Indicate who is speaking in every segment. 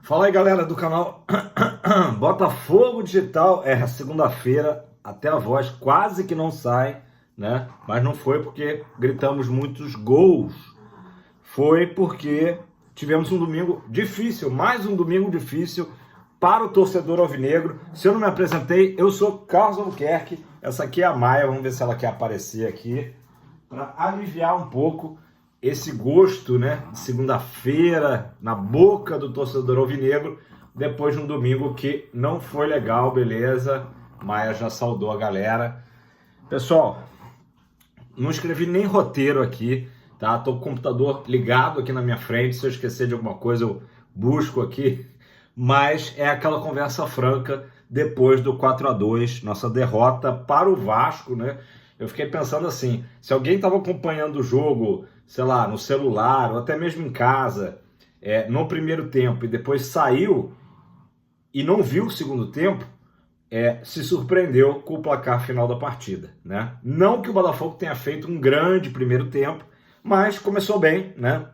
Speaker 1: Fala aí, galera do canal Botafogo Digital. É segunda-feira, até a voz quase que não sai, né? Mas não foi porque gritamos muitos gols. Foi porque tivemos um domingo difícil, mais um domingo difícil para o torcedor alvinegro. Se eu não me apresentei, eu sou Carlos Albuquerque. Essa aqui é a Maia, vamos ver se ela quer aparecer aqui para aliviar um pouco esse gosto, né, de segunda-feira na boca do torcedor alvinegro, depois de um domingo que não foi legal, beleza? Maia já saudou a galera. Pessoal, não escrevi nem roteiro aqui, tá? Tô com o computador ligado aqui na minha frente, se eu esquecer de alguma coisa eu busco aqui, mas é aquela conversa franca depois do 4-2, nossa derrota para o Vasco, né? Eu fiquei pensando assim, se alguém estava acompanhando o jogo, sei lá, no celular ou até mesmo em casa, no primeiro tempo e depois saiu e não viu o segundo tempo, se surpreendeu com o placar final da partida, né? Não que o Botafogo tenha feito um grande primeiro tempo, mas começou bem, né?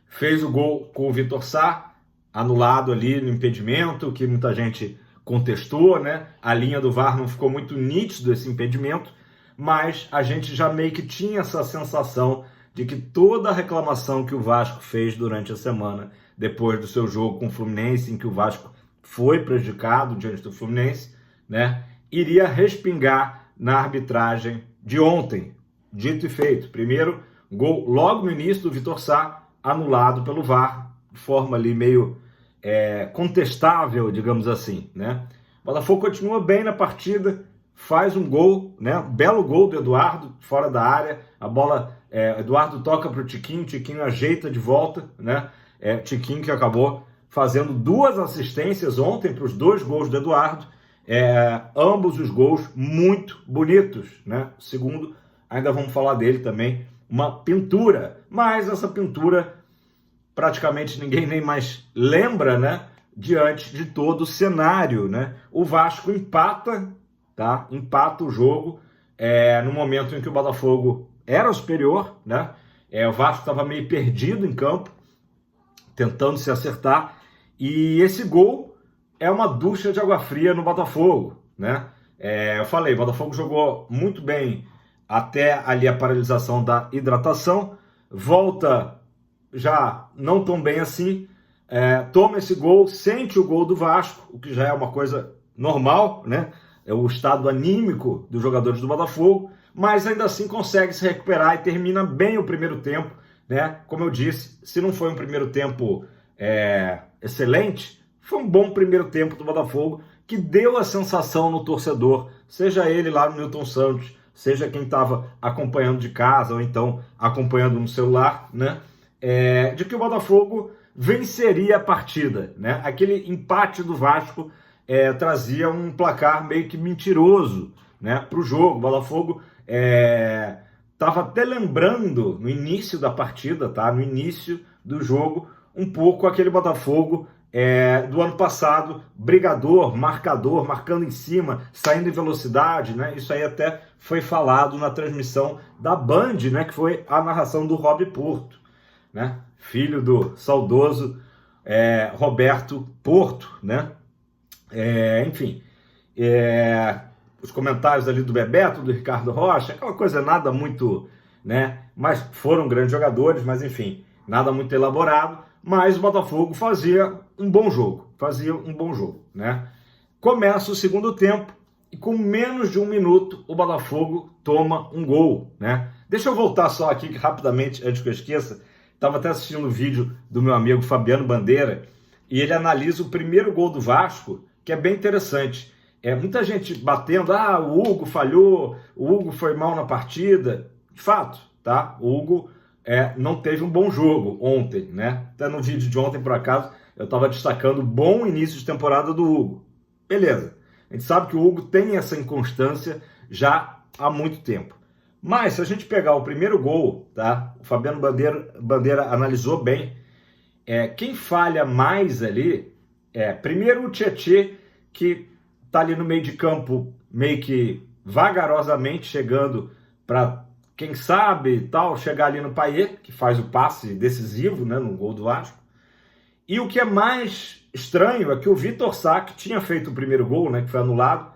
Speaker 1: Fez o gol com o Vitor Sá, anulado ali no impedimento, que muita gente contestou, né? A linha do VAR não ficou muito nítido esse impedimento, mas a gente já meio que tinha essa sensação de que toda a reclamação que o Vasco fez durante a semana, depois do seu jogo com o Fluminense, em que o Vasco foi prejudicado diante do Fluminense, né? Iria respingar na arbitragem de ontem. Dito e feito. Primeiro, gol logo no início do Vitor Sá, anulado pelo VAR, de forma ali meio contestável, digamos assim, né? O Botafogo continua bem na partida, faz um gol, né? Um belo gol do Eduardo, fora da área, a bola, Eduardo toca para o Tiquinho ajeita de volta, né? Tiquinho que acabou fazendo 2 assistências ontem para os 2 gols do Eduardo, ambos os gols muito bonitos, né? O segundo, ainda vamos falar dele também, uma pintura, mas essa pintura praticamente ninguém nem mais lembra, né? Diante de todo o cenário, né? O Vasco empata, tá? Empata o jogo no momento em que o Botafogo era superior, né? O Vasco estava meio perdido em campo, tentando se acertar, e esse gol é uma ducha de água fria no Botafogo, né? Eu falei, o Botafogo jogou muito bem até ali a paralisação da hidratação, volta já não tão bem assim, toma esse gol, sente o gol do Vasco, o que já é uma coisa normal, né? É o estado anímico dos jogadores do Botafogo, mas ainda assim consegue se recuperar e termina bem o primeiro tempo, né? Como eu disse, se não foi um primeiro tempo excelente, foi um bom primeiro tempo do Botafogo, que deu a sensação no torcedor, seja ele lá no Newton Santos, seja quem estava acompanhando de casa ou então acompanhando no celular, né? De que o Botafogo venceria a partida, né? Aquele empate do Vasco trazia um placar meio que mentiroso, né, para o jogo. O Botafogo estava até lembrando no início da partida, tá? No início do jogo, um pouco aquele Botafogo do ano passado, brigador, marcador, marcando em cima, saindo em velocidade, né? Isso aí até foi falado na transmissão da Band, né? Que foi a narração do Rob Porto, né? Filho do saudoso Roberto Porto, né? Enfim, os comentários ali do Bebeto, do Ricardo Rocha, aquela coisa nada muito, né? Mas foram grandes jogadores, mas enfim, nada muito elaborado. Mas o Botafogo fazia um bom jogo, né? Começa o segundo tempo e com menos de 1 minuto o Botafogo toma um gol, né? Deixa eu voltar só aqui rapidamente, antes que eu esqueça. Estava até assistindo o vídeo do meu amigo Fabiano Bandeira e ele analisa o primeiro gol do Vasco, que é bem interessante. Muita gente batendo, o Hugo falhou, o Hugo foi mal na partida. De fato, tá? O Hugo não teve um bom jogo ontem, né? Até no vídeo de ontem, por acaso, eu estava destacando o bom início de temporada do Hugo. Beleza. A gente sabe que o Hugo tem essa inconstância já há muito tempo. Mas se a gente pegar o primeiro gol, tá? O Fabiano Bandeira analisou bem. Quem falha mais ali primeiro o Tietê, que tá ali no meio de campo, meio que vagarosamente chegando para, quem sabe, tal, chegar ali no Payet, que faz o passe decisivo, né, no gol do Vasco. E o que é mais estranho é que o Vitor Sá, que tinha feito o primeiro gol, né, que foi anulado,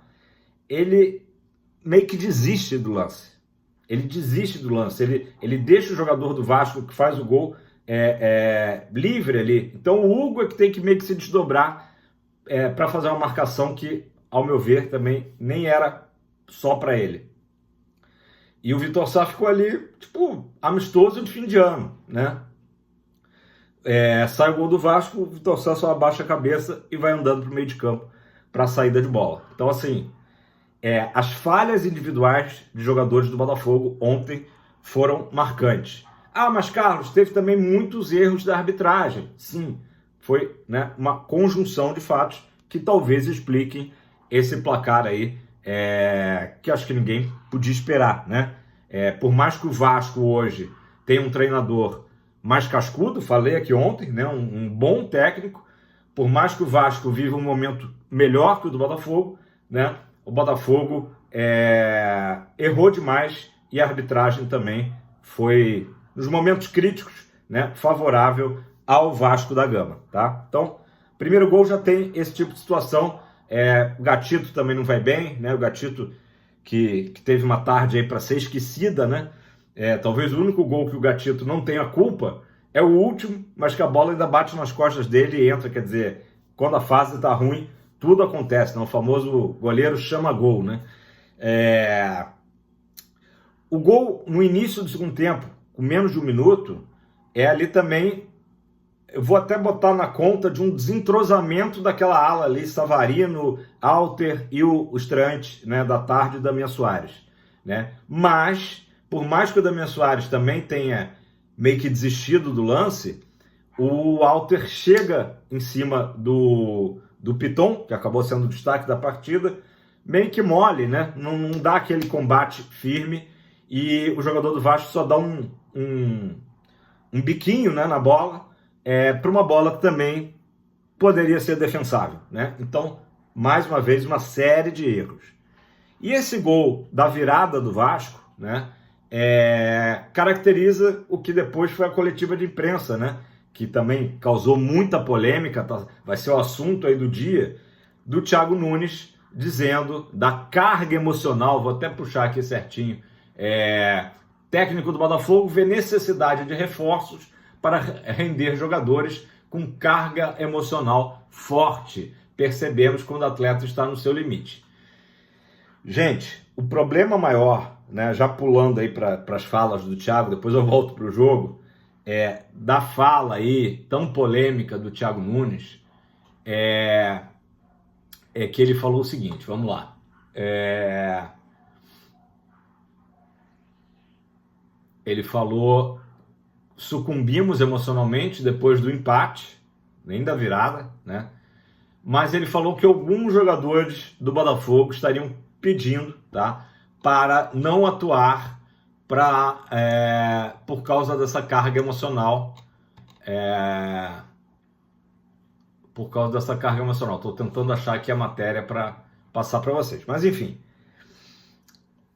Speaker 1: ele meio que desiste do lance. Ele desiste do lance, ele deixa o jogador do Vasco que faz o gol livre ali. Então o Hugo é que tem que meio que se desdobrar para fazer uma marcação que, ao meu ver, também nem era só para ele. E o Vitor Sá ficou ali, tipo, amistoso de fim de ano, né? Sai o gol do Vasco, o Vitor Sá só abaixa a cabeça e vai andando para o meio de campo para a saída de bola. Então, assim, as falhas individuais de jogadores do Botafogo ontem foram marcantes. Ah, mas Carlos, teve também muitos erros da arbitragem. Sim, foi, né, uma conjunção de fatos que talvez expliquem esse placar aí, que acho que ninguém podia esperar, né? Por mais que o Vasco hoje tenha um treinador mais cascudo, falei aqui ontem, né, um bom técnico, por mais que o Vasco viva um momento melhor que o do Botafogo, né, o Botafogo errou demais e a arbitragem também foi, nos momentos críticos, né, favorável ao Vasco da Gama, tá? Então, primeiro gol já tem esse tipo de situação. O Gatito também não vai bem, né? O Gatito que teve uma tarde aí para ser esquecida, né? Talvez o único gol que o Gatito não tenha culpa é o último, mas que a bola ainda bate nas costas dele e entra. Quer dizer, quando a fase tá ruim, tudo acontece, né? O famoso goleiro chama gol, né? O gol no início do segundo tempo, com menos de um minuto, ali também, eu vou até botar na conta de um desentrosamento daquela ala ali, Savarino, Alter e o estreante, né, da tarde, Damian Soares, né? Mas, por mais que o Damian Soares também tenha meio que desistido do lance, o Alter chega em cima do Piton, que acabou sendo o destaque da partida, meio que mole, né? Não dá aquele combate firme e o jogador do Vasco só dá um biquinho, né, na bola, para uma bola que também poderia ser defensável, né? Então, mais uma vez, uma série de erros. E esse gol da virada do Vasco, né, caracteriza o que depois foi a coletiva de imprensa, né, que também causou muita polêmica, tá? Vai ser o assunto aí do dia, do Thiago Nunes, dizendo da carga emocional, vou até puxar aqui certinho, técnico do Botafogo vê necessidade de reforços para render jogadores com carga emocional forte. Percebemos quando o atleta está no seu limite. Gente, o problema maior, né, já pulando aí para as falas do Thiago, depois eu volto para o jogo, da fala aí tão polêmica do Thiago Nunes, que ele falou o seguinte, vamos lá. Ele falou: sucumbimos emocionalmente depois do empate, nem da virada, né? Mas ele falou que alguns jogadores do Botafogo estariam pedindo, tá, para não atuar por causa dessa carga emocional. Por causa dessa carga emocional. Estou tentando achar aqui a matéria para passar para vocês. Mas, enfim,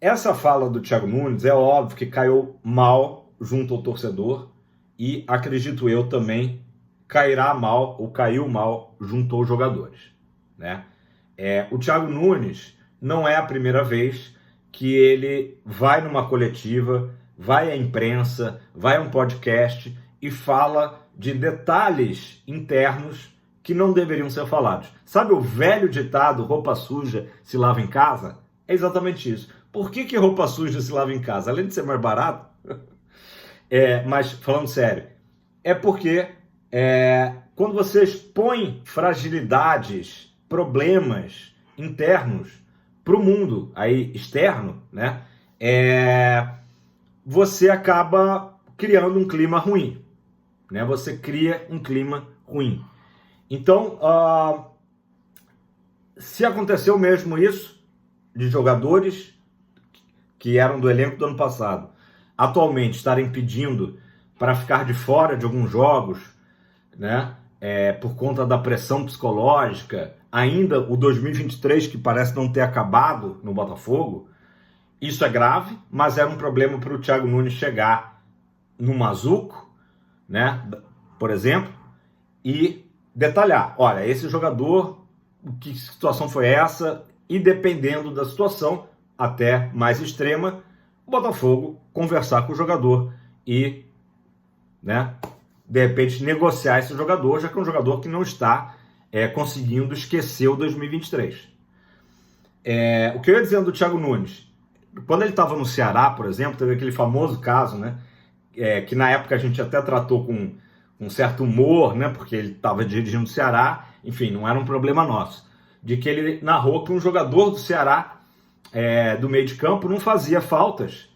Speaker 1: essa fala do Thiago Nunes é óbvio que caiu mal junto ao torcedor e, acredito eu, também cairá mal ou caiu mal junto aos jogadores, né? O Thiago Nunes não é a primeira vez que ele vai numa coletiva, vai à imprensa, vai a um podcast e fala de detalhes internos que não deveriam ser falados. Sabe o velho ditado, roupa suja se lava em casa? É exatamente isso. Por que roupa suja se lava em casa? Além de ser mais barato, mas falando sério, é porque quando você expõe fragilidades, problemas internos para o mundo aí externo, né, você acaba criando um clima ruim, né? Você cria um clima ruim. Então, se aconteceu mesmo isso de jogadores que eram do elenco do ano passado atualmente estarem pedindo para ficar de fora de alguns jogos, né, por conta da pressão psicológica, ainda o 2023 que parece não ter acabado no Botafogo, isso é grave, mas era um problema para o Thiago Nunes chegar no Mazuco, né, por exemplo, e detalhar, olha, esse jogador, que situação foi essa, e dependendo da situação, até mais extrema, o Botafogo conversar com o jogador e, né, de repente negociar esse jogador, já que é um jogador que não está conseguindo esquecer o 2023. O que eu ia dizendo do Thiago Nunes, quando ele estava no Ceará, por exemplo, teve aquele famoso caso, né, que na época a gente até tratou com um certo humor, né, porque ele estava dirigindo o Ceará, enfim, não era um problema nosso, de que ele narrou que um jogador do Ceará, do meio de campo, não fazia faltas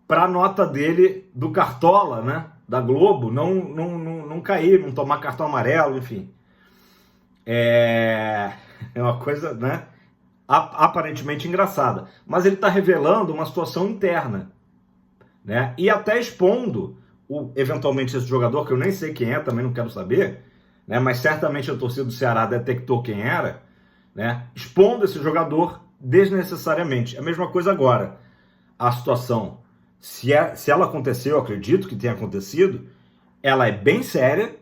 Speaker 1: para a nota dele do Cartola, né, da Globo, não cair, não tomar cartão amarelo, enfim. É uma coisa, né, aparentemente engraçada, mas ele está revelando uma situação interna, né, e até expondo eventualmente esse jogador, que eu nem sei quem é, também não quero saber, né, mas certamente a torcida do Ceará detectou quem era, né, expondo esse jogador desnecessariamente. A mesma coisa agora. A situação, se ela aconteceu, eu acredito que tenha acontecido, ela é bem séria,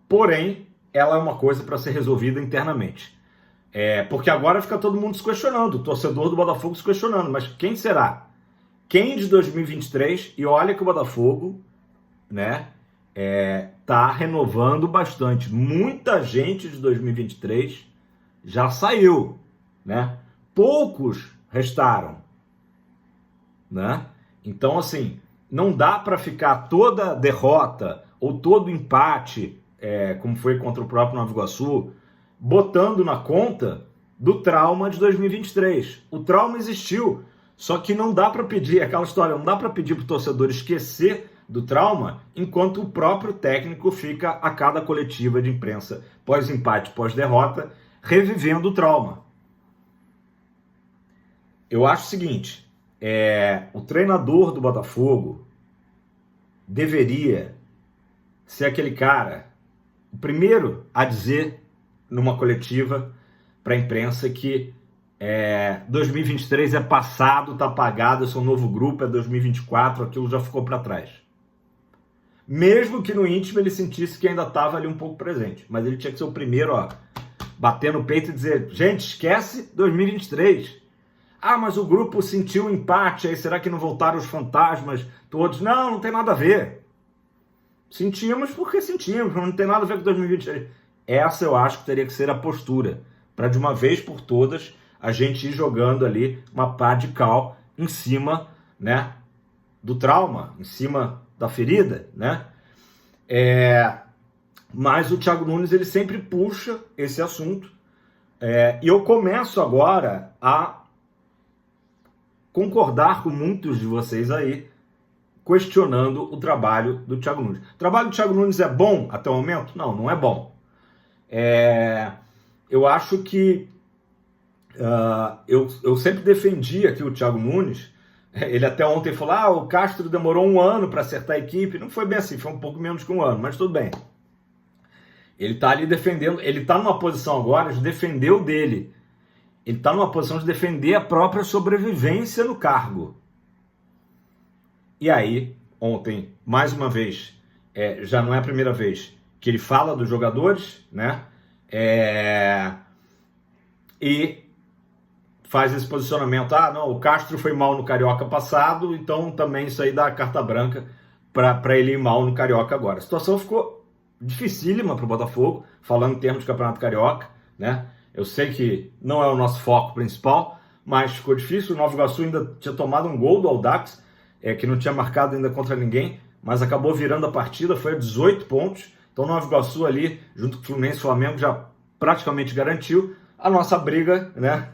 Speaker 1: porém, ela é uma coisa para ser resolvida internamente. Porque agora fica todo mundo se questionando, o torcedor do Botafogo se questionando, mas quem será? Quem de 2023? E olha que o Botafogo, né, tá renovando bastante. Muita gente de 2023 já saiu, né? Poucos restaram, né? Então, assim, não dá para ficar toda derrota ou todo empate, como foi contra o próprio Nova Iguaçu, botando na conta do trauma de 2023. O trauma existiu, só que não dá para pedir, aquela história, não dá para pedir para o torcedor esquecer do trauma, enquanto o próprio técnico fica a cada coletiva de imprensa, pós-empate, pós-derrota, revivendo o trauma. Eu acho o seguinte, o treinador do Botafogo deveria ser aquele cara, o primeiro a dizer numa coletiva para a imprensa que 2023 é passado, tá apagado, esse é um novo grupo, é 2024, aquilo já ficou para trás. Mesmo que no íntimo ele sentisse que ainda estava ali um pouco presente, mas ele tinha que ser o primeiro a bater no peito e dizer, gente, esquece 2023. Ah, mas o grupo sentiu um empate, aí será que não voltaram os fantasmas todos? Não tem nada a ver. Sentimos porque sentimos, não tem nada a ver com 2023. Essa eu acho que teria que ser a postura, para de uma vez por todas a gente ir jogando ali uma pá de cal em cima, né, do trauma, em cima da ferida, né? Mas o Thiago Nunes, ele sempre puxa esse assunto, e eu começo agora a concordar com muitos de vocês aí, questionando o trabalho do Thiago Nunes. O trabalho do Thiago Nunes é bom até o momento? Não é bom. Eu acho que eu sempre defendi aqui o Thiago Nunes. Ele até ontem falou, o Castro demorou 1 ano para acertar a equipe. Não foi bem assim, foi um pouco menos que 1 ano, mas tudo bem. Ele está ali defendendo, ele está numa posição agora de defender o dele. Ele está numa posição de defender a própria sobrevivência no cargo. E aí, ontem, mais uma vez, já não é a primeira vez que ele fala dos jogadores, né? E faz esse posicionamento, o Castro foi mal no Carioca passado, então também isso aí dá carta branca para ele ir mal no Carioca agora. A situação ficou dificílima para o Botafogo, falando em termos de Campeonato Carioca, né? Eu sei que não é o nosso foco principal, mas ficou difícil. O Nova Iguaçu ainda tinha tomado um gol do Audax, que não tinha marcado ainda contra ninguém, mas acabou virando a partida, foi a 18 pontos. Então o Nova Iguaçu ali, junto com o Fluminense e o Flamengo, já praticamente garantiu. A nossa briga, né,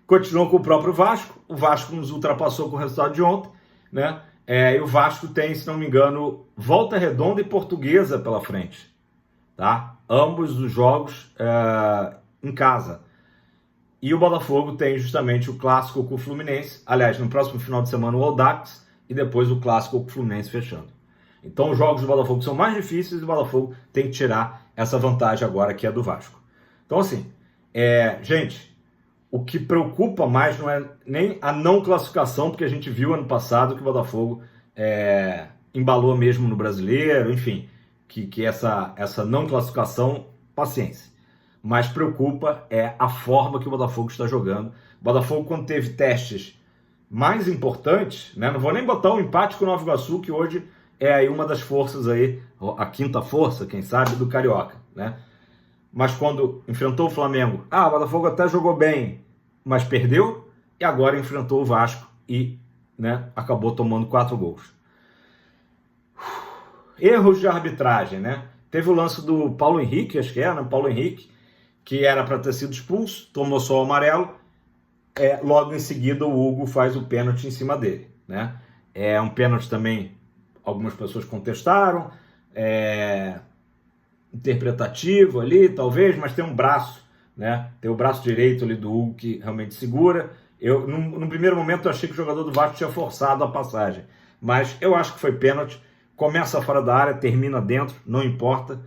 Speaker 1: continuou com o próprio Vasco. O Vasco nos ultrapassou com o resultado de ontem, né? E o Vasco tem, se não me engano, Volta Redonda e Portuguesa pela frente, tá? Ambos os jogos em casa. E o Botafogo tem justamente o clássico com o Fluminense. Aliás, no próximo final de semana o Audax e depois o clássico com o Fluminense fechando. Então os jogos do Botafogo são mais difíceis e o Botafogo tem que tirar essa vantagem agora que é do Vasco. Então assim, gente, o que preocupa mais não é nem a não classificação, porque a gente viu ano passado que o Botafogo embalou mesmo no Brasileiro, enfim, que essa não classificação paciência. Mas preocupa é a forma que o Botafogo está jogando. O Botafogo, quando teve testes mais importantes, né? Não vou nem botar um empate com o Nova Iguaçu, que hoje é aí uma das forças aí, a quinta força, quem sabe, do Carioca, né? Mas quando enfrentou o Flamengo, o Botafogo até jogou bem, mas perdeu, e agora enfrentou o Vasco e, né, acabou tomando 4 gols. Erros de arbitragem, né? Teve o lance do Paulo Henrique, acho que era, né? Paulo Henrique, que era para ter sido expulso, tomou só o amarelo, logo em seguida o Hugo faz o pênalti em cima dele, né? É um pênalti também, algumas pessoas contestaram, interpretativo ali, talvez, mas tem um braço, né? Tem o braço direito ali do Hugo que realmente segura. Eu, no primeiro momento, eu achei que o jogador do Vasco tinha forçado a passagem, mas eu acho que foi pênalti. Começa fora da área, termina dentro, não importa,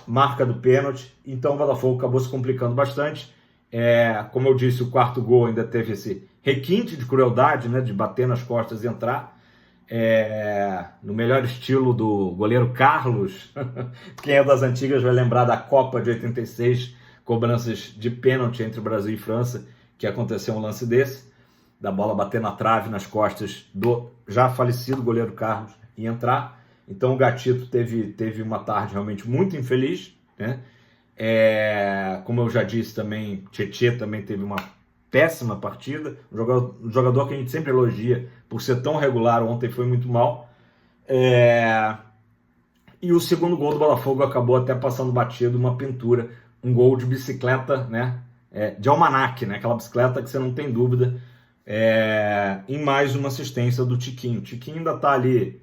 Speaker 1: marca do pênalti. Então o Botafogo acabou se complicando bastante. Como eu disse, o quarto gol ainda teve esse requinte de crueldade, né? De bater nas costas e entrar. No melhor estilo do goleiro Carlos. Quem é das antigas vai lembrar da Copa de 86, cobranças de pênalti entre Brasil e França, que aconteceu um lance desse, da bola bater na trave, nas costas do já falecido goleiro Carlos e entrar. Então o Gatito teve uma tarde realmente muito infeliz, né? Como eu já disse também, Tietê também teve uma péssima partida, um jogador que a gente sempre elogia por ser tão regular, ontem foi muito mal. E o segundo gol do Botafogo acabou até passando batido, uma pintura, um gol de bicicleta, né? De almanaque, né? Aquela bicicleta que você não tem dúvida, e mais uma assistência do Tiquinho. O Tiquinho ainda está ali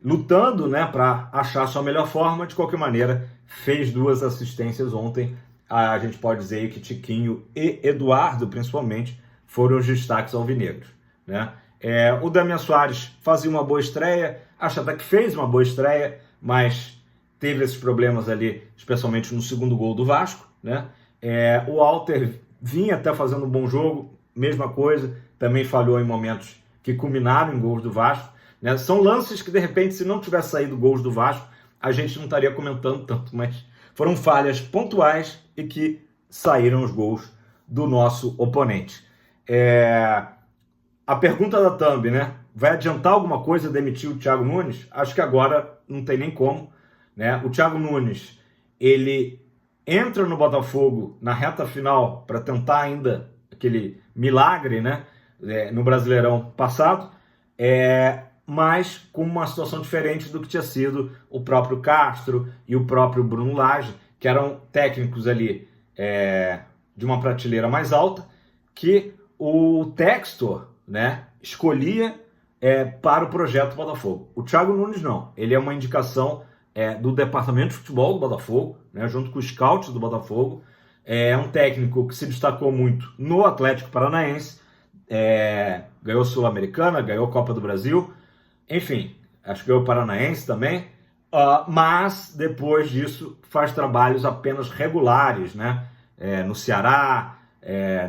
Speaker 1: lutando, né, para achar a sua melhor forma. De qualquer maneira, fez 2 assistências ontem. A gente pode dizer que Tiquinho e Eduardo, principalmente, foram os destaques alvinegros, né? O Damian Soares fazia uma boa estreia, acho até que fez uma boa estreia, mas teve esses problemas ali, especialmente no segundo gol do Vasco, né? O Walter vinha até fazendo um bom jogo, mesma coisa, também falhou em momentos que culminaram em gols do Vasco, né? São lances que, de repente, se não tivesse saído gols do Vasco, a gente não estaria comentando tanto, mas foram falhas pontuais e que saíram os gols do nosso oponente. A pergunta da Thumb, né? Vai adiantar alguma coisa demitir o Thiago Nunes? Acho que agora não tem nem como, né? O Thiago Nunes, ele entra no Botafogo na reta final para tentar ainda aquele milagre, né? No Brasileirão passado, mas com uma situação diferente do que tinha sido o próprio Castro e o próprio Bruno Lage, que eram técnicos ali de uma prateleira mais alta, que o Textor, né, escolhia para o projeto Botafogo. O Thiago Nunes não, ele é uma indicação do departamento de futebol do Botafogo, né, junto com os scouts do Botafogo. É um técnico que se destacou muito no Atlético Paranaense, ganhou Sul-Americana, ganhou Copa do Brasil, enfim, acho que ganhou o Paranaense também, mas depois disso faz trabalhos apenas regulares, né? No Ceará,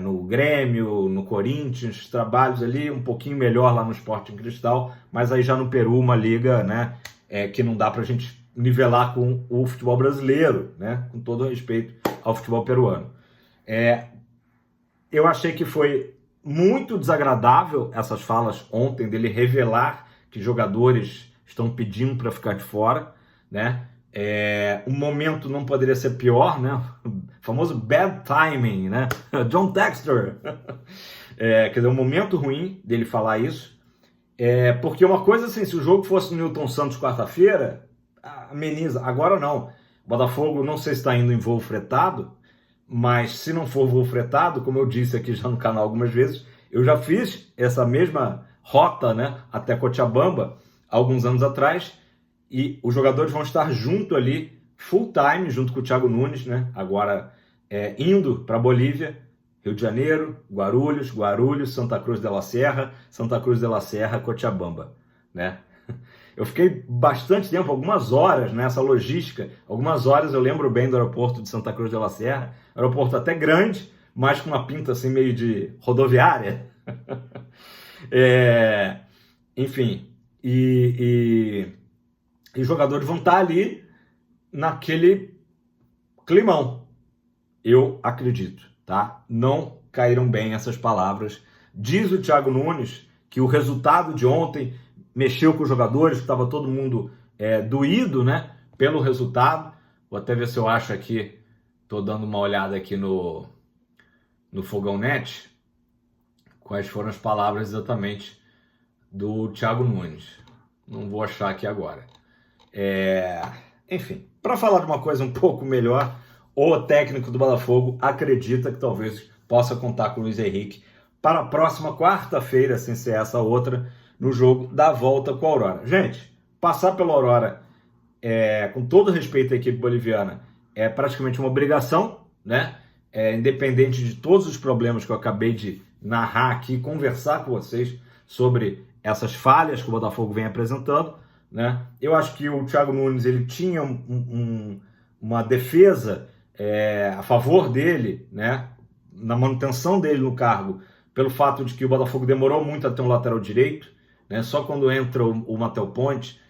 Speaker 1: no Grêmio, no Corinthians, trabalhos ali um pouquinho melhor lá no Sporting Cristal, mas aí já no Peru, uma liga, né, que não dá pra gente nivelar com o futebol brasileiro, né, com todo respeito ao futebol peruano. Eu achei que foi muito desagradável essas falas ontem dele revelar que jogadores estão pedindo para ficar de fora, né? O momento não poderia ser pior, né? O famoso bad timing, né? John Textor. Quer dizer, um momento ruim dele falar isso. Porque uma coisa assim, se o jogo fosse no Newton Santos quarta-feira, ameniza. Agora não. O Botafogo não sei se está indo em voo fretado, mas se não for voo fretado, como eu disse aqui já no canal algumas vezes, eu já fiz essa mesma rota, né, até Cochabamba, alguns anos atrás, e os jogadores vão estar junto ali, full time, junto com o Thiago Nunes, né, agora indo para Bolívia, Rio de Janeiro, Guarulhos, Santa Cruz de la Serra, Cochabamba, né. Eu fiquei bastante tempo, algumas horas nessa logística, algumas horas eu lembro bem do aeroporto de Santa Cruz de la Serra, aeroporto até grande, mas com uma pinta assim meio de rodoviária. Enfim, e os jogadores vão estar ali naquele climão. Eu acredito, tá? Não caíram bem essas palavras. Diz o Thiago Nunes que o resultado de ontem mexeu com os jogadores, que estava todo mundo doído, né? Pelo resultado. Vou até ver se eu acho aqui. Estou dando uma olhada aqui no Fogão Net. Quais foram as palavras exatamente do Thiago Nunes. Não vou achar aqui agora. Enfim, para falar de uma coisa um pouco melhor, o técnico do Botafogo acredita que talvez possa contar com o Luiz Henrique para a próxima quarta-feira, sem ser essa outra, no jogo da volta com a Aurora. Gente, passar pela Aurora, com todo respeito à equipe boliviana, é praticamente uma obrigação, né? Independente de todos os problemas que eu acabei de narrar aqui, conversar com vocês sobre essas falhas que o Botafogo vem apresentando, né? Eu acho que o Thiago Nunes ele tinha uma defesa a favor dele, né? Na manutenção dele no cargo, pelo fato de que o Botafogo demorou muito a ter um lateral direito, né? Só quando entra o Matheus Ponte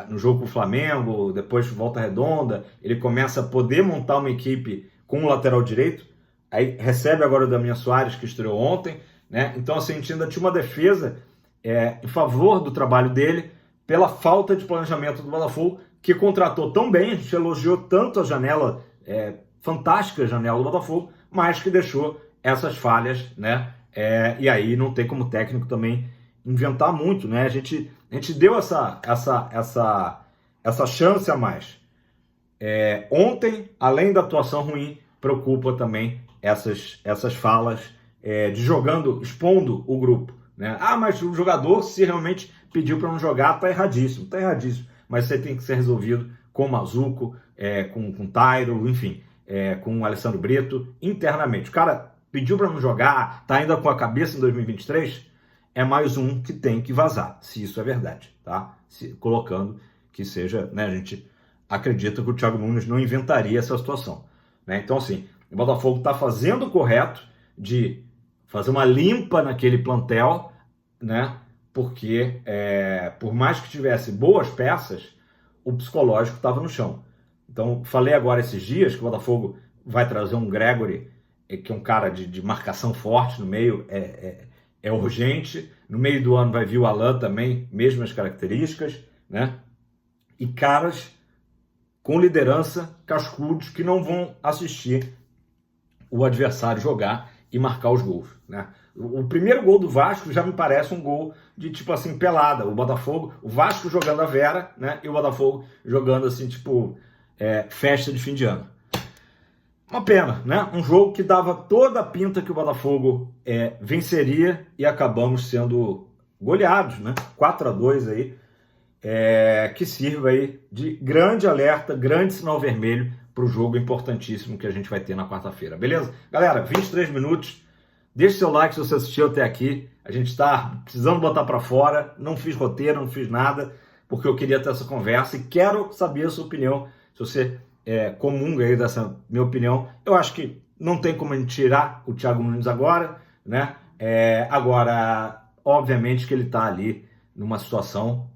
Speaker 1: no jogo com o Flamengo, depois Volta Redonda, ele começa a poder montar uma equipe com um lateral direito. Aí recebe agora o Damian Soares, que estreou ontem, né? Então assim, a gente ainda tinha uma defesa em favor do trabalho dele, pela falta de planejamento do Botafogo, que contratou tão bem, a gente elogiou tanto a janela, fantástica janela do Botafogo, mas que deixou essas falhas, né? E aí não tem como técnico também inventar muito, né? A gente deu essa chance a mais. Ontem, além da atuação ruim, preocupa também essas falas de expondo o grupo, né? Mas o jogador, se realmente pediu para não jogar, tá erradíssimo, mas isso aí tem que ser resolvido com o Mazuco, com o Tairo, enfim, com o Alessandro Brito, internamente. O cara pediu para não jogar, tá ainda com a cabeça em 2023, é mais um que tem que vazar, se isso é verdade, tá? Colocando que seja, né, a gente acredita que o Thiago Nunes não inventaria essa situação, né? Então, assim, o Botafogo está fazendo o correto de fazer uma limpa naquele plantel, né? Porque, por mais que tivesse boas peças, o psicológico estava no chão. Então, falei agora esses dias que o Botafogo vai trazer um Gregory, que é um cara de marcação forte no meio, é urgente. No meio do ano vai vir o Alan também, mesmas características, né? E caras com liderança, cascudos, que não vão assistir o adversário jogar e marcar os gols, né? O primeiro gol do Vasco já me parece um gol de, tipo assim, pelada. O Vasco jogando a Vera, né? E o Botafogo jogando assim, tipo, festa de fim de ano. Uma pena, né? Um jogo que dava toda a pinta que o Botafogo venceria e acabamos sendo goleados, né? 4-2 aí, que sirva aí de grande alerta, grande sinal vermelho para o jogo importantíssimo que a gente vai ter na quarta-feira, beleza? Galera, 23 minutos, deixe seu like se você assistiu até aqui, a gente está precisando botar para fora, não fiz roteiro, não fiz nada, porque eu queria ter essa conversa e quero saber a sua opinião, se você comunga aí dessa minha opinião. Eu acho que não tem como a gente tirar o Thiago Nunes agora, né? Agora, obviamente que ele está ali numa situação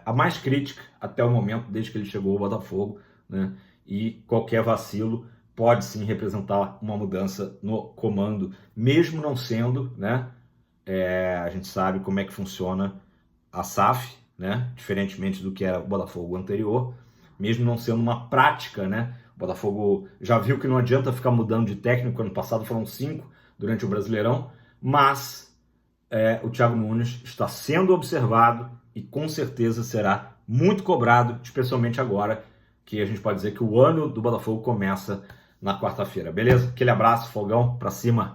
Speaker 1: a mais crítica até o momento, desde que ele chegou ao Botafogo, né? E qualquer vacilo pode sim representar uma mudança no comando, mesmo não sendo, né? A gente sabe como é que funciona a SAF, né? Diferentemente do que era o Botafogo anterior, mesmo não sendo uma prática, né? O Botafogo já viu que não adianta ficar mudando de técnico. Ano passado foram 5 durante o Brasileirão, mas o Thiago Nunes está sendo observado e com certeza será muito cobrado, especialmente agora que a gente pode dizer que o ano do Botafogo começa na quarta-feira, beleza? Aquele abraço, fogão, pra cima!